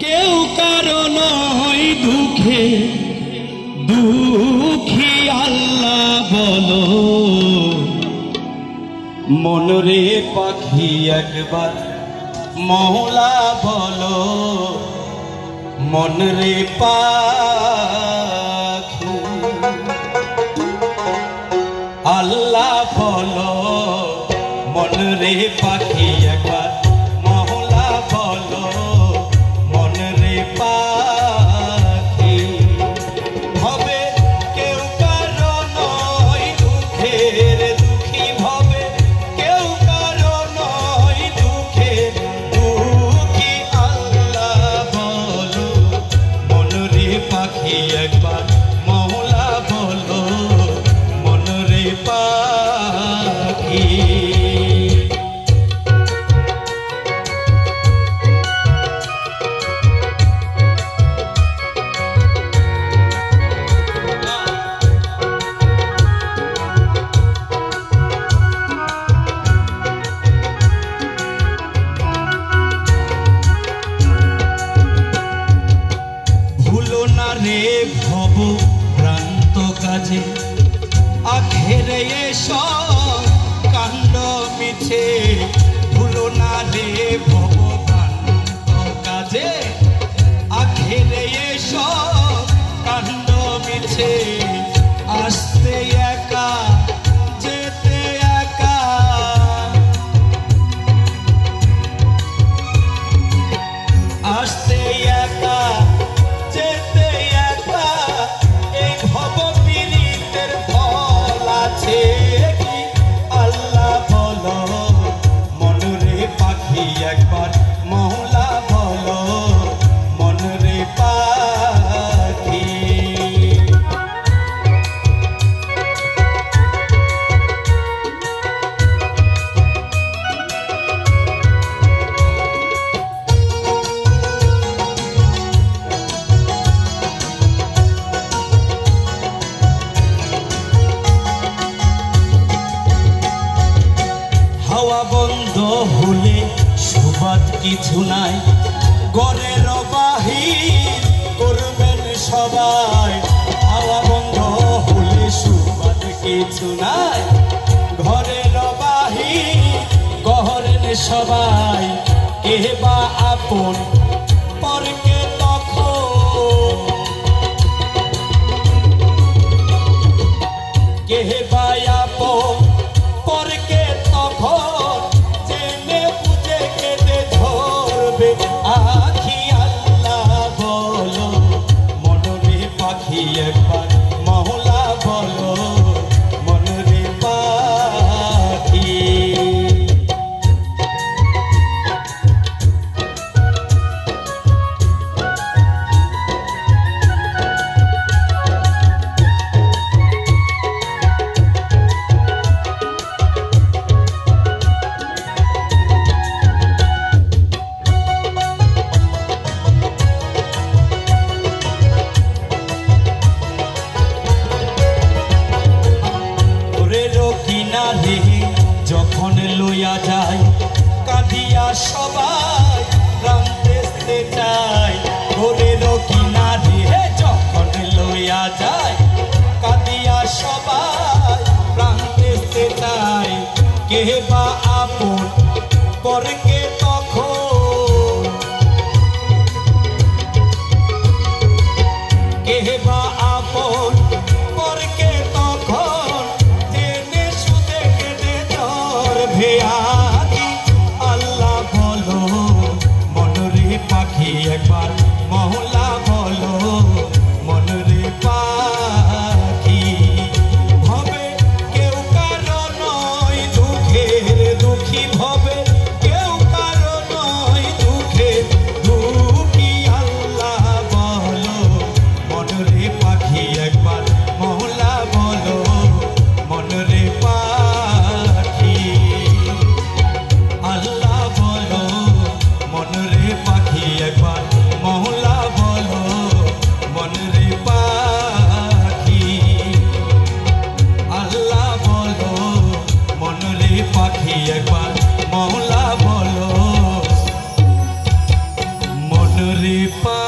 কেউ কারো নয় দুঃখে দুঃখী আল্লাহ বলো মনরে পাখি একবার মওলা বলো মনরে পাখি আল্লাহ বলো মনরে পাখি একবার মওলা বলো মনরে পাখি হবে কেউ কারো নয় দুঃখের দুঃখী হবে কেউ কারো নয় দুঃখের দুঃখী আল্লাহ বলো মনরে পাখি একবার মওলা বলো মনরে পাখি ভব ভ্রান্ত কাজে আখেরে এসব কাণ্ড মিছে ভুলো না রে ভব ভ্রান্ত কাজে আখেরে এসব কাণ্ড মিছে আসতে একা যেতে একা আসতে একা যেতে একা এই ভব পীড়িতের ফল আছে কি আল্লাহ বলো মনরে পাখি একবার মওলা বলো মনরে পাখি হাওয়া বন্ধ হলে সুবাদ কিছু নাই ঘরের বাহির করবেন সবাই হাওয়া বন্ধ হলে সুবাদ কিছু নাই ঘরের বাহির করেন সবাই কে বা আপন পরকে তখন কে বা আপন পরকে তখন জেনে বুঝে কেঁদে ঝরবে আখি আল্লাহ বলো মনরে পাখি একবার মওলা বলো মনরে পাখি কিনারে যখন লইয়া যায় কাঁদিয়া সবাই প্রাণ দেখতে চায় ঘরের কিনারে যখন লইয়া যায় কাঁদিয়া সবাই প্রাণ দেখতে চায় কে বা আপন পরকে তখন কে বা আপন পরকে তখন ভেয়াকি আল্লাহ বলো মনরে পাখি একবার মওলা বলো মনরে পাখি হবে কেউ কারো নয় দুঃখের দুঃখী হবে কেউ কারো নয় দুঃখের দুঃখী আল্লাহ বলো মনরে পাখি একবার মওলা বলো মনরে পাখি আল্লাহ বলো মনরে পাখি একবার মওলা বলো পা